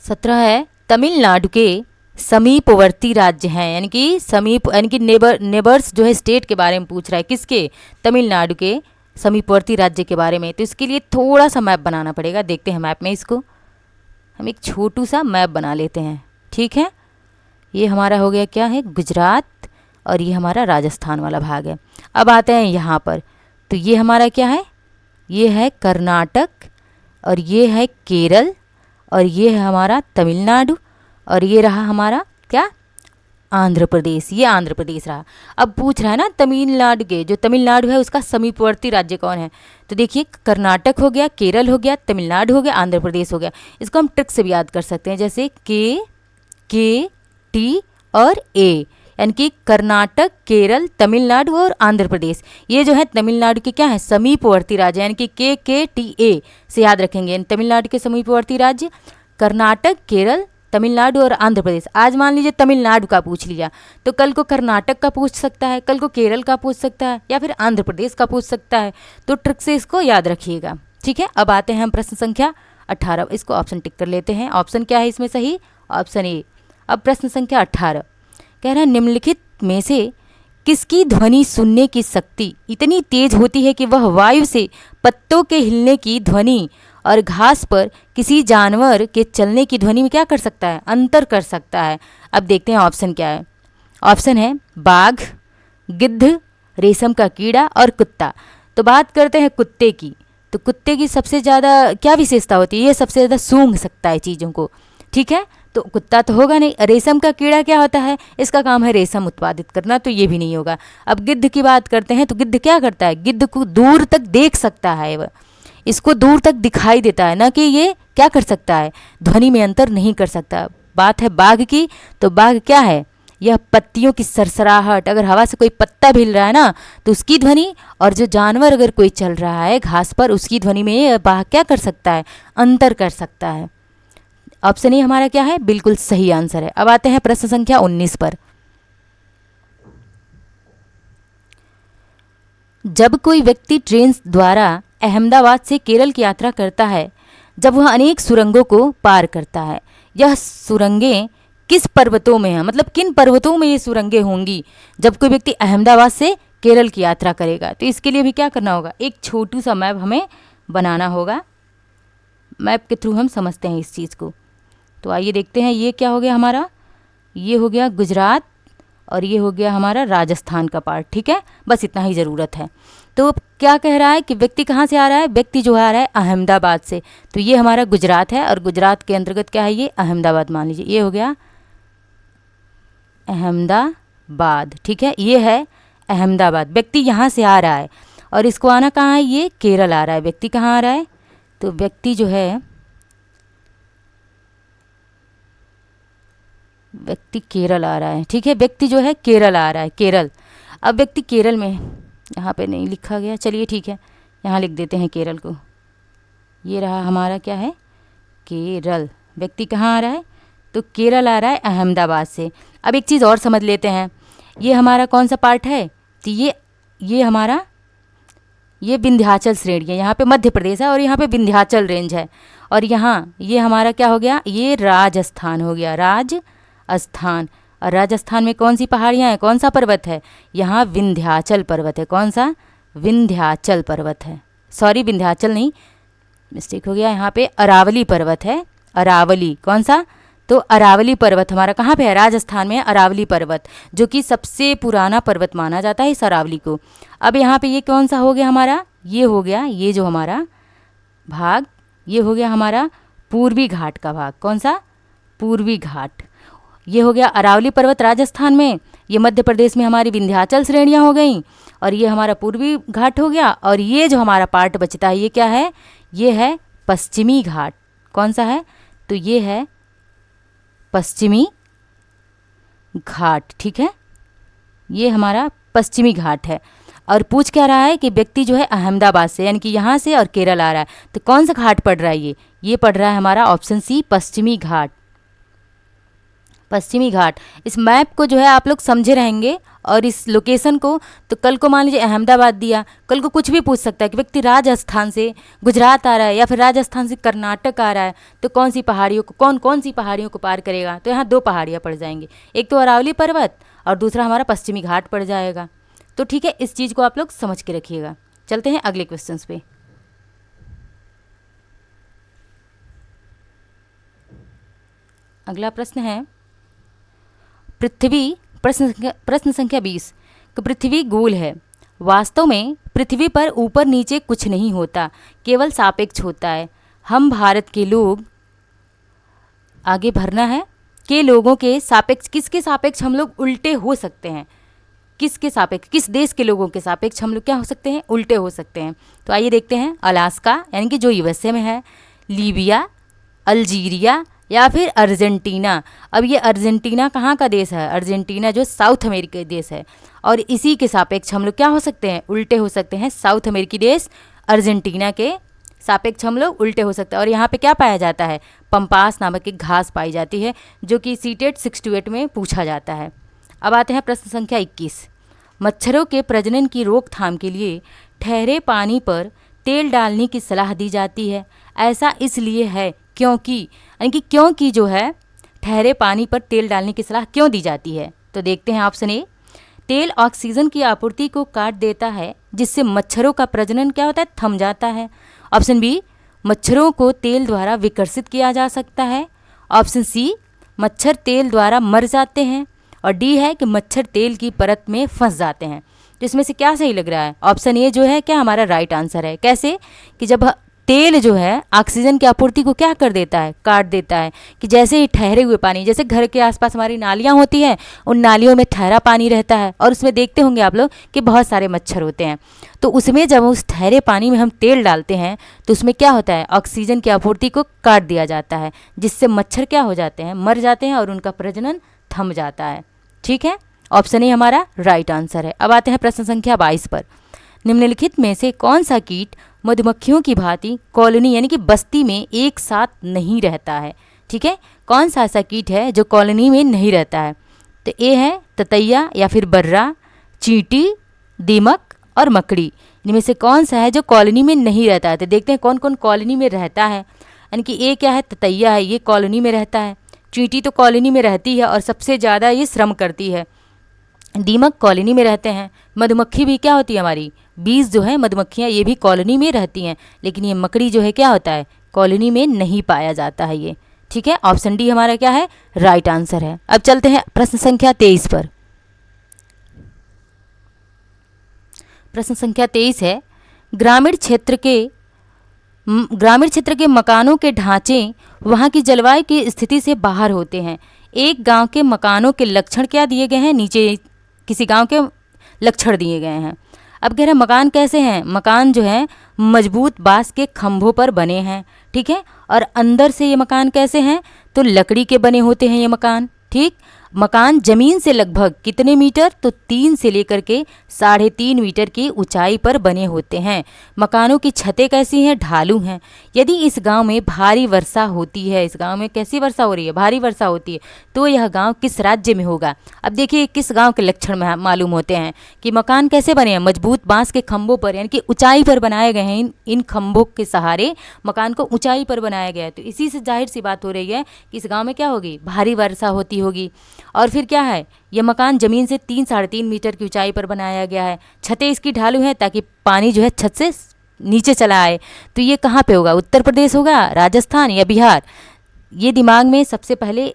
17 है, तमिलनाडु के समीपवर्ती राज्य हैं, यानी कि समीप यानी कि नेबर्स जो है स्टेट के बारे में पूछ रहा है। किसके? तमिलनाडु के समीपवर्ती राज्य के बारे में। तो इसके लिए थोड़ा सा मैप बनाना पड़ेगा। देखते हैं मैप में, इसको हम एक छोटू सा मैप बना लेते हैं। ठीक है, ये हमारा हो गया क्या है? गुजरात, और ये हमारा राजस्थान वाला भाग है। अब आते हैं यहाँ पर। तो ये हमारा क्या है? ये है कर्नाटक, और ये है केरल, और ये है हमारा तमिलनाडु, और ये रहा हमारा क्या? आंध्र प्रदेश। ये आंध्र प्रदेश रहा। अब पूछ रहा है ना तमिलनाडु के, जो तमिलनाडु है उसका समीपवर्ती राज्य कौन है? तो देखिए, कर्नाटक हो गया, केरल हो गया, तमिलनाडु हो गया, आंध्र प्रदेश हो गया। इसको हम ट्रिक से भी याद कर सकते हैं, जैसे के टी और ए, यानी कि कर्नाटक, केरल, तमिलनाडु और आंध्र प्रदेश। ये जो है तमिलनाडु के क्या है? समीपवर्ती राज्य, यानी कि के टी ए से याद रखेंगे। तमिलनाडु के समीपवर्ती राज्य कर्नाटक, केरल, तमिलनाडु और आंध्र प्रदेश। आज मान लीजिए तमिलनाडु का पूछ लिया, तो कल को कर्नाटक का पूछ सकता है, कल को केरल का पूछ सकता है, या फिर आंध्र प्रदेश का पूछ सकता है। तो ट्रिक से इसको याद रखिएगा। ठीक है, अब आते हैं हम प्रश्न संख्या 18। इसको ऑप्शन टिक कर लेते हैं। ऑप्शन क्या है इसमें सही? Option A. अब प्रश्न संख्या 18 कह रहा है, निम्नलिखित में से किसकी ध्वनि सुनने की शक्ति इतनी तेज होती है कि वह वायु से पत्तों के हिलने की ध्वनि और घास पर किसी जानवर के चलने की ध्वनि में क्या कर सकता है? अंतर कर सकता है। अब देखते हैं ऑप्शन क्या है। ऑप्शन है बाघ, गिद्ध, रेशम का कीड़ा और कुत्ता। तो बात करते हैं कुत्ते की। तो कुत्ते की सबसे ज़्यादा क्या विशेषता होती है? ये सबसे ज़्यादा सूंघ सकता है चीज़ों को। ठीक है, तो कुत्ता तो होगा नहीं। रेशम का कीड़ा क्या होता है? इसका काम है रेशम उत्पादित करना, तो ये भी नहीं होगा। अब गिद्ध की बात करते हैं, तो गिद्ध क्या करता है? गिद्ध को दूर तक देख सकता है, वह इसको दूर तक दिखाई देता है, ना कि ये क्या कर सकता है? ध्वनि में अंतर नहीं कर सकता। बात है बाघ की, तो बाघ क्या है? यह पत्तियों की सरसराहट, अगर हवा से कोई पत्ता भी हिल रहा है ना, तो उसकी ध्वनि, और जो जानवर अगर कोई चल रहा है घास पर, उसकी ध्वनि में यह बाघ क्या कर सकता है? अंतर कर सकता है। ऑप्शन ए हमारा क्या है? बिल्कुल सही आंसर है। अब आते हैं प्रश्न संख्या 19 पर। जब कोई व्यक्ति ट्रेन द्वारा अहमदाबाद से केरल की यात्रा करता है, जब वह अनेक सुरंगों को पार करता है। यह सुरंगें किस पर्वतों में हैं, मतलब किन पर्वतों में ये सुरंगें होंगी जब कोई व्यक्ति अहमदाबाद से केरल की यात्रा करेगा। तो इसके लिए भी क्या करना होगा, एक छोटू सा मैप हमें बनाना होगा। मैप के थ्रू हम समझते हैं इस चीज़ को। तो आइए देखते हैं, ये क्या हो गया हमारा, ये हो गया गुजरात और ये हो गया हमारा राजस्थान का पार्ट। ठीक है, बस इतना ही ज़रूरत है। तो क्या कह रहा है कि व्यक्ति कहाँ से आ रहा है, व्यक्ति जो आ रहा है अहमदाबाद से। तो ये हमारा गुजरात है और गुजरात के अंतर्गत क्या है, ये अहमदाबाद मान लीजिए, ये हो गया अहमदाबाद। ठीक है, ये है अहमदाबाद, व्यक्ति यहाँ से आ रहा है और इसको आना कहाँ है, ये केरल आ रहा है। व्यक्ति कहाँ आ रहा है, तो व्यक्ति जो है, व्यक्ति केरल आ रहा है। ठीक है, व्यक्ति जो है केरल आ रहा है, केरल। अब व्यक्ति केरल में, यहाँ पे नहीं लिखा गया, चलिए ठीक है, यहाँ लिख देते हैं केरल को। ये रहा हमारा क्या है, केरल। व्यक्ति कहाँ आ रहा है, तो केरल आ रहा है अहमदाबाद से। अब एक चीज़ और समझ लेते हैं, ये हमारा कौन सा पार्ट है, तो ये हमारा, ये विंध्याचल श्रेणी है। यहाँ पे मध्य प्रदेश है और यहाँ पे विंध्याचल रेंज है। और यहाँ ये हमारा क्या हो गया, ये राजस्थान हो गया, राजस्थान। और राजस्थान में कौन सी पहाड़ियाँ हैं, कौन सा पर्वत है, यहाँ विंध्याचल पर्वत है। कौन सा, विंध्याचल पर्वत है, सॉरी विंध्याचल नहीं, मिस्टेक हो गया, यहाँ पे अरावली पर्वत है। अरावली, कौन सा, तो अरावली पर्वत हमारा कहाँ पे है, राजस्थान में अरावली पर्वत, जो कि सबसे पुराना पर्वत माना जाता है इस अरावली को। अब यहाँ पे ये कौन सा हो गया हमारा, ये हो गया, ये जो हमारा भाग, ये हो गया हमारा पूर्वी घाट का भाग। कौन सा, पूर्वी घाट। ये हो गया अरावली पर्वत राजस्थान में, ये मध्य प्रदेश में हमारी विंध्याचल श्रेणियाँ हो गई, और ये हमारा पूर्वी घाट हो गया। और ये जो हमारा पार्ट बचता है, ये क्या है, ये है पश्चिमी घाट। कौन सा है, तो ये है पश्चिमी घाट। ठीक है, ये हमारा पश्चिमी घाट है। और पूछ क्या रहा है कि व्यक्ति जो है अहमदाबाद से, यानी कि यहाँ से और केरल आ रहा है, तो कौन सा घाट पड़ रहा है, ये पड़ रहा है हमारा ऑप्शन सी, पश्चिमी घाट। पश्चिमी घाट। इस मैप को जो है आप लोग समझे रहेंगे और इस लोकेशन को, तो कल को मान लीजिए अहमदाबाद दिया, कल को कुछ भी पूछ सकता है कि व्यक्ति राजस्थान से गुजरात आ रहा है या फिर राजस्थान से कर्नाटक आ रहा है, तो कौन सी पहाड़ियों को, कौन सी पहाड़ियों को पार करेगा। तो यहाँ दो पहाड़ियाँ पड़ जाएंगी, एक तो अरावली पर्वत और दूसरा हमारा पश्चिमी घाट पड़ जाएगा। तो ठीक है, इस चीज़ को आप लोग समझ के रखिएगा। चलते हैं अगले क्वेश्चन पे। अगला प्रश्न है, पृथ्वी, प्रश्न संख्या 20, कि पृथ्वी गोल है। वास्तव में पृथ्वी पर ऊपर नीचे कुछ नहीं होता, केवल सापेक्ष होता है। हम भारत के लोग, आगे भरना है, के लोगों के सापेक्ष, किसके सापेक्ष हम लोग उल्टे हो सकते हैं, किसके सापेक्ष, किस देश के लोगों के सापेक्ष हम लोग क्या हो सकते हैं, उल्टे हो सकते हैं। तो आइए देखते हैं, अलास्का यानी कि जो यूएसए में है, लीबिया, अल्जीरिया या फिर अर्जेंटीना। अब ये अर्जेंटीना कहाँ का देश है, अर्जेंटीना जो साउथ अमेरिकी देश है, और इसी के सापेक्ष हम लोग क्या हो सकते हैं, उल्टे हो सकते हैं। साउथ अमेरिकी देश अर्जेंटीना के सापेक्ष हम लोग उल्टे हो सकते हैं। और यहाँ पे क्या पाया जाता है, पंपास नामक एक घास पाई जाती है, जो कि सीटेट 6-8 में पूछा जाता है। अब आते हैं प्रश्न संख्या 21, मच्छरों के प्रजनन की रोकथाम के लिए ठहरे पानी पर तेल डालने की सलाह दी जाती है। ऐसा इसलिए है क्योंकि, यानी कि क्योंकि जो है ठहरे पानी पर तेल डालने की सलाह क्यों दी जाती है। तो देखते हैं ऑप्शन ए, तेल ऑक्सीजन की आपूर्ति को काट देता है, जिससे मच्छरों का प्रजनन क्या होता है, थम जाता है। ऑप्शन बी, मच्छरों को तेल द्वारा विकसित किया जा सकता है। ऑप्शन सी, मच्छर तेल द्वारा मर जाते हैं। और डी है कि मच्छर तेल की परत में फंस जाते हैं। तो इसमें से क्या सही लग रहा है, ऑप्शन ए जो है क्या हमारा राइट आंसर है। कैसे, कि जब तेल जो है ऑक्सीजन की आपूर्ति को क्या कर देता है, काट देता है, कि जैसे ही ठहरे हुए पानी, जैसे घर के आसपास हमारी नालियाँ होती हैं, उन नालियों में ठहरा पानी रहता है और उसमें देखते होंगे आप लोग कि बहुत सारे मच्छर होते हैं। तो उसमें जब उस ठहरे पानी में हम तेल डालते हैं तो उसमें क्या होता है, ऑक्सीजन की आपूर्ति को काट दिया जाता है, जिससे मच्छर क्या हो जाते हैं, मर जाते हैं और उनका प्रजनन थम जाता है। ठीक है, ऑप्शन ए हमारा राइट आंसर है। अब आते हैं प्रश्न संख्या 22 पर, निम्नलिखित में से कौन सा कीट मधुमक्खियों की भांति कॉलोनी यानी कि बस्ती में एक साथ नहीं रहता है। ठीक है, कौन सा ऐसा कीट है जो कॉलोनी में नहीं रहता है। तो ए है ततैया या फिर बर्रा, चींटी, दीमक और मकड़ी। इनमें से कौन सा है जो कॉलोनी में नहीं रहता है। तो देखते हैं कौन कौन कॉलोनी में रहता है। यानी कि ए क्या है, ततैया है, ये कॉलोनी में रहता है। चींटी तो कॉलोनी में रहती है और सबसे ज़्यादा ये श्रम करती है। दीमक कॉलोनी में रहते हैं। मधुमक्खी भी क्या होती है हमारी, बीज जो है मधुमक्खियाँ ये भी कॉलोनी में रहती हैं, लेकिन ये मकड़ी जो है क्या होता है, कॉलोनी में नहीं पाया जाता है ये। ठीक है, ऑप्शन डी हमारा क्या है, राइट आंसर है। अब चलते हैं प्रश्न संख्या 23 पर। प्रश्न संख्या 23 है, ग्रामीण क्षेत्र के मकानों के ढांचे वहाँ की जलवायु की स्थिति से बाहर होते हैं। एक गांव के मकानों के लक्षण क्या दिए गए हैं, नीचे किसी गांव के लक्षण दिए गए हैं। अब कह रहे हैं मकान कैसे हैं, मकान जो है मजबूत बांस के खंभों पर बने हैं। ठीक है, और अंदर से ये मकान कैसे हैं, तो लकड़ी के बने होते हैं ये मकान। ठीक, मकान जमीन से लगभग कितने मीटर, तो 3 से लेकर के 3.5 मीटर की ऊंचाई पर बने होते हैं। मकानों की छतें कैसी हैं, ढालू हैं। यदि इस गांव में भारी वर्षा होती है, इस गांव में कैसी वर्षा हो रही है, भारी वर्षा होती है, तो यह गांव किस राज्य में होगा। अब देखिए किस गांव के लक्षण मालूम होते हैं कि मकान कैसे बने हैं, मजबूत बांस के खंभों पर, यानी कि ऊंचाई पर बनाए गए हैं। इन खंभों के सहारे मकान को ऊंचाई पर बनाया गया है, तो इसी से जाहिर सी बात हो रही है कि इस गाँव में क्या होगी, भारी वर्षा होती होगी। और फिर क्या है, ये मकान ज़मीन से 3-3.5 मीटर की ऊंचाई पर बनाया गया है। छतें इसकी ढालू हैं ताकि पानी जो है छत से नीचे चला आए। तो ये कहाँ पे होगा, उत्तर प्रदेश होगा, राजस्थान या बिहार। ये दिमाग में सबसे पहले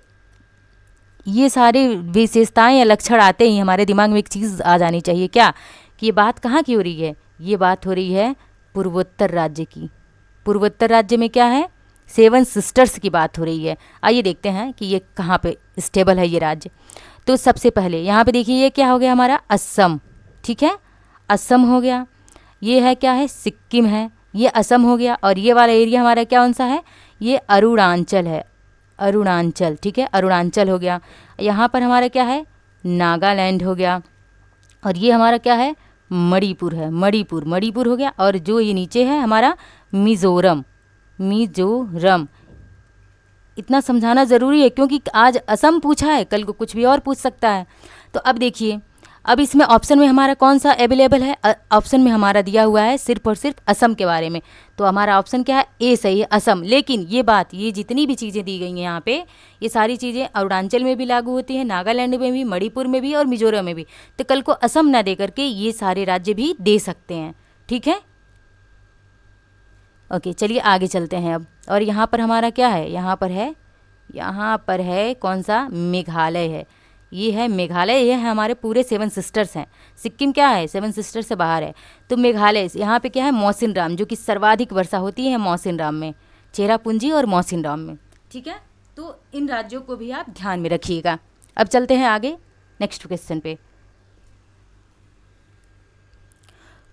ये सारे विशेषताएं या लक्षण आते ही हमारे दिमाग में एक चीज़ आ जानी चाहिए, क्या, कि ये बात कहाँ की हो रही है, ये बात हो रही है पूर्वोत्तर राज्य की। पूर्वोत्तर राज्य में क्या है, 7 सिस्टर्स की बात हो रही है। आइए देखते हैं कि ये कहाँ पे स्टेबल है ये राज्य। तो सबसे पहले यहाँ पे देखिए ये क्या हो गया हमारा, असम। ठीक है, असम हो गया। ये है क्या है, सिक्किम है, ये असम हो गया। और ये वाला एरिया हमारा क्या कौन सा है, ये अरुणाचल है, अरुणाचल। ठीक है, अरुणाचल हो गया। यहाँ पर हमारा क्या है, नागालैंड हो गया। और ये हमारा क्या है, मणिपुर है, मणिपुर हो गया। और जो ये नीचे है हमारा मिज़ोरम, मिज़ोरम। इतना समझाना ज़रूरी है क्योंकि आज असम पूछा है, कल को कुछ भी और पूछ सकता है। तो अब देखिए, अब इसमें ऑप्शन में हमारा कौन सा अवेलेबल है, ऑप्शन में हमारा दिया हुआ है सिर्फ और सिर्फ असम के बारे में। तो हमारा ऑप्शन क्या है, ए सही है, असम। लेकिन ये बात, ये जितनी भी चीज़ें दी गई हैं यहाँ पे, ये सारी चीज़ें अरुणाचल में भी लागू होती हैं, नागालैंड में भी, मणिपुर में भी और मिजोरम में भी। तो कल को असम ना दे करके ये सारे राज्य भी दे सकते हैं। ठीक है, ओके, चलिए आगे चलते हैं अब। और यहाँ पर हमारा क्या है, यहाँ पर है कौन सा, मेघालय है। ये है मेघालय, ये है हमारे पूरे 7 सिस्टर्स हैं। सिक्किम क्या है, 7 सिस्टर से बाहर है। तो मेघालय, यहाँ पे क्या है, मौसिनराम, जो कि सर्वाधिक वर्षा होती है मौसिनराम में, चेरापूंजी और मौसिनराम में। ठीक है, तो इन राज्यों को भी आप ध्यान में रखिएगा। अब चलते हैं आगे नेक्स्ट क्वेश्चन पे।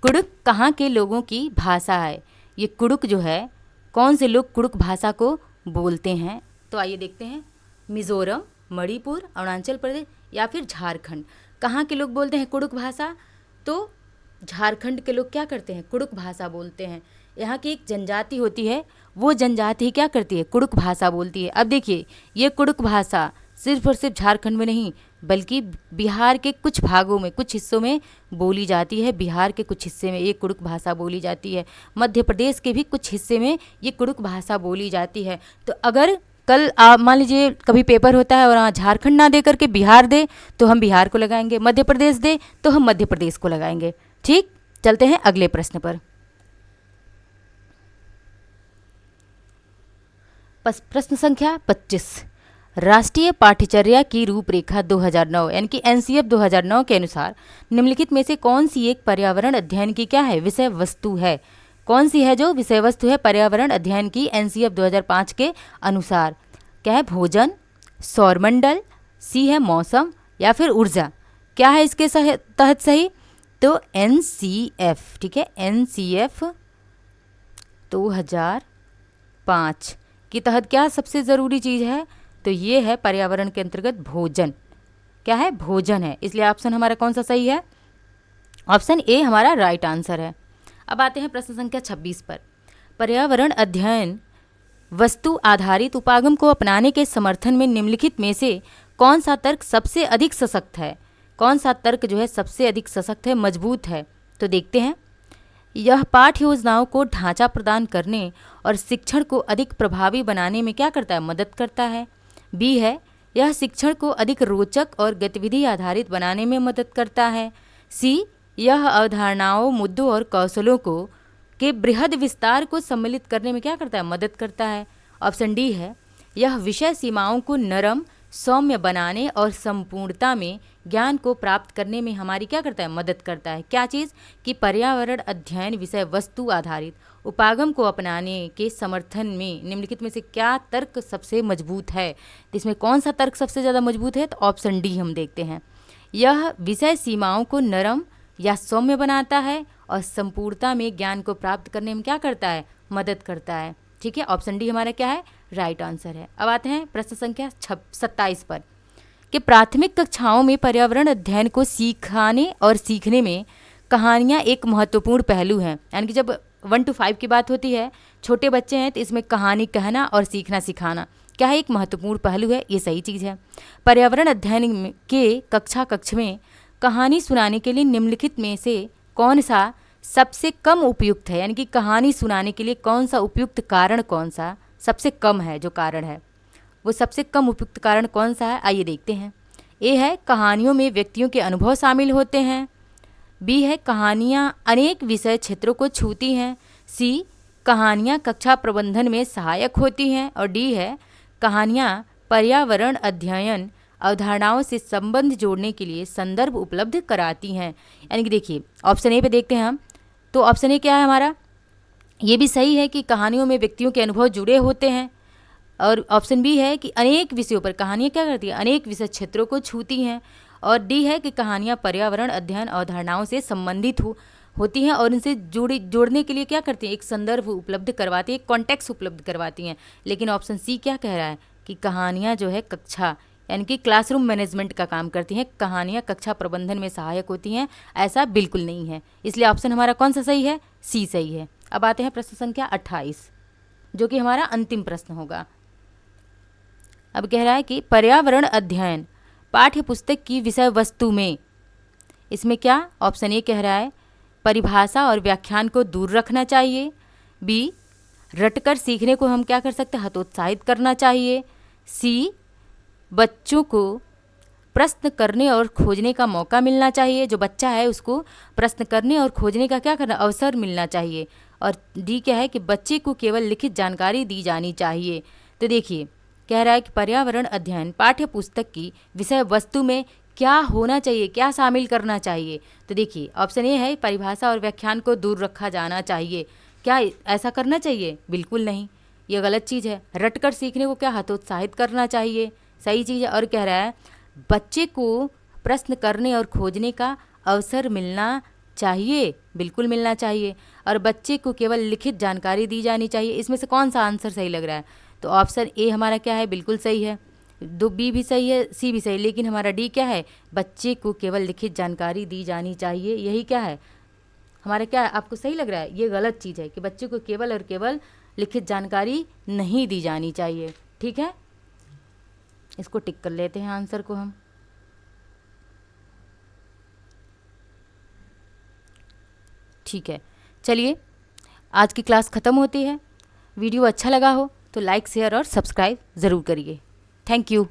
कुडुक कहाँ के लोगों की भाषा है। ये कुडुक जो है, कौन से लोग कुडुक भाषा को बोलते हैं, तो आइए देखते हैं। मिज़ोरम, मणिपुर, अरुणाचल प्रदेश या फिर झारखंड, कहाँ के लोग बोलते हैं कुडुक भाषा। तो झारखंड के लोग क्या करते हैं, कुडुक भाषा बोलते हैं। यहाँ की एक जनजाति होती है, वो जनजाति क्या करती है, कुडुक भाषा बोलती है। अब देखिए, ये कुडुक भाषा सिर्फ और सिर्फ झारखंड में नहीं, बल्कि बिहार के कुछ भागों में, कुछ हिस्सों में बोली जाती है। बिहार के कुछ हिस्से में ये कुडुक भाषा बोली जाती है। मध्य प्रदेश के भी कुछ हिस्से में ये कुडुक भाषा बोली जाती है। तो अगर कल मान लीजिए कभी पेपर होता है और झारखंड ना दे करके बिहार दे, तो हम बिहार को लगाएंगे, मध्य प्रदेश दे तो हम मध्य प्रदेश को लगाएंगे। ठीक, चलते हैं अगले प्रश्न पर। प्रश्न संख्या 25, राष्ट्रीय पाठ्यचर्या की रूपरेखा 2009 यानी कि एनसीएफ 2009 के अनुसार निम्नलिखित में से कौन सी एक पर्यावरण अध्ययन की क्या है, विषय वस्तु है। कौन सी है जो विषय वस्तु है पर्यावरण अध्ययन की एनसीएफ 2005 के अनुसार। क्या है, भोजन, सौरमंडल, सी है मौसम या फिर ऊर्जा। क्या है इसके तहत सही, तो एनसीएफ। ठीक है, एनसीएफ 2005 के तहत क्या सबसे ज़रूरी चीज़ है, तो ये है पर्यावरण के अंतर्गत भोजन। क्या है, भोजन है, इसलिए ऑप्शन हमारा कौन सा सही है, ऑप्शन ए हमारा राइट आंसर है। अब आते हैं प्रश्न संख्या 26 पर। पर्यावरण अध्ययन वस्तु आधारित उपागम को अपनाने के समर्थन में निम्नलिखित में से कौन सा तर्क सबसे अधिक सशक्त है। कौन सा तर्क जो है सबसे अधिक सशक्त है, मजबूत है, तो देखते हैं। यह पाठ्य योजनाओं को ढांचा प्रदान करने और शिक्षण को अधिक प्रभावी बनाने में क्या करता है, मदद करता है। बी है, यह शिक्षण को अधिक रोचक और गतिविधि आधारित बनाने में मदद करता है। सी, यह अवधारणाओं, मुद्दों और कौशलों को के बृहद विस्तार को सम्मिलित करने में क्या करता है, मदद करता है। ऑप्शन डी है, यह विषय सीमाओं को नरम, सौम्य बनाने और संपूर्णता में ज्ञान को प्राप्त करने में हमारी क्या करता है, मदद करता है। क्या चीज़ कि पर्यावरण अध्ययन विषय वस्तु आधारित उपागम को अपनाने के समर्थन में निम्नलिखित में से क्या तर्क सबसे मजबूत है। तो इसमें कौन सा तर्क सबसे ज़्यादा मजबूत है, तो ऑप्शन डी हम देखते हैं। यह विषय सीमाओं को नरम या सौम्य बनाता है और संपूर्णता में ज्ञान को प्राप्त करने में क्या करता है, मदद करता है। ठीक है, ऑप्शन डी हमारा क्या है, राइट आंसर है। अब आते हैं प्रश्न संख्या 27 पर कि प्राथमिक कक्षाओं में पर्यावरण अध्ययन को सिखाने और सीखने में कहानियाँ एक महत्वपूर्ण पहलू हैं। यानी कि जब 1 to 5 की बात होती है, छोटे बच्चे हैं, तो इसमें कहानी कहना और सीखना सिखाना क्या है, एक महत्वपूर्ण पहलू है। ये सही चीज़ है। पर्यावरण अध्ययन के कक्ष में कहानी सुनाने के लिए निम्नलिखित में से कौन सा सबसे कम उपयुक्त है, यानी कि कहानी सुनाने के लिए कौन सा उपयुक्त कारण, कौन सा सबसे कम है, जो कारण है वो सबसे कम उपयुक्त कारण कौन सा है, आइए देखते हैं। ए है, कहानियों में व्यक्तियों के अनुभव शामिल होते हैं। बी है, कहानियाँ अनेक विषय क्षेत्रों को छूती हैं। सी, कहानियाँ कक्षा प्रबंधन में सहायक होती हैं। और डी है, कहानियाँ पर्यावरण अध्ययन अवधारणाओं से संबंध जोड़ने के लिए संदर्भ उपलब्ध कराती हैं। यानी कि देखिए ऑप्शन ए पे देखते हैं हम, तो ऑप्शन ए क्या है हमारा, ये भी सही है कि कहानियों में व्यक्तियों के अनुभव जुड़े होते हैं। और ऑप्शन बी है कि अनेक विषयों पर कहानियाँ क्या करती है, अनेक विषय क्षेत्रों को छूती हैं। और डी है कि कहानियाँ पर्यावरण अध्ययन अवधारणाओं से संबंधित होती हैं और इनसे जोड़ने के लिए क्या करती हैं, एक संदर्भ उपलब्ध करवाती है, एक कॉन्टेक्स्ट उपलब्ध करवाती हैं। लेकिन ऑप्शन सी क्या कह रहा है कि कहानियाँ जो है कक्षा यानी कि क्लासरूम मैनेजमेंट का काम करती हैं, कहानियाँ कक्षा प्रबंधन में सहायक होती हैं, ऐसा बिल्कुल नहीं है। इसलिए ऑप्शन हमारा कौन सा सही है, सी सही है। अब आते हैं प्रश्न संख्या 28 जो कि हमारा अंतिम प्रश्न होगा। अब कह रहा है कि पर्यावरण अध्ययन पाठ्य पुस्तक की विषय वस्तु में, इसमें क्या, ऑप्शन ए कह रहा है परिभाषा और व्याख्यान को दूर रखना चाहिए। बी, रटकर सीखने को हम क्या कर सकते हैं, हतोत्साहित करना चाहिए। सी, बच्चों को प्रश्न करने और खोजने का मौका मिलना चाहिए, जो बच्चा है उसको प्रश्न करने और खोजने का क्या करना, अवसर मिलना चाहिए। और डी क्या है कि बच्चे को केवल लिखित जानकारी दी जानी चाहिए। तो देखिए कह रहा है कि पर्यावरण अध्ययन पाठ्य पुस्तक की विषय वस्तु में क्या होना चाहिए, क्या शामिल करना चाहिए। तो देखिए ऑप्शन ए है परिभाषा और व्याख्यान को दूर रखा जाना चाहिए। क्या ऐसा करना चाहिए, बिल्कुल नहीं, ये गलत चीज़ है। रटकर सीखने को क्या हतोत्साहित करना चाहिए, सही चीज़ है। और कह रहा है बच्चे को प्रश्न करने और खोजने का अवसर मिलना चाहिए, बिल्कुल मिलना चाहिए। और बच्चे को केवल लिखित जानकारी दी जानी चाहिए। इसमें से कौन सा आंसर सही लग रहा है, तो ऑप्शन ए हमारा क्या है, बिल्कुल सही है। दो बी भी सही है, सी भी सही, लेकिन हमारा डी क्या है, बच्चे को केवल लिखित जानकारी दी जानी चाहिए, यही क्या है हमारा, क्या है आपको सही लग रहा है, ये गलत चीज़ है कि बच्चे को केवल और केवल लिखित जानकारी नहीं दी जानी चाहिए। ठीक है, इसको टिक कर लेते हैं आंसर को हम। ठीक है, चलिए आज की क्लास ख़त्म होती है। वीडियो अच्छा लगा हो तो लाइक, शेयर और सब्सक्राइब ज़रूर करिए। Thank you.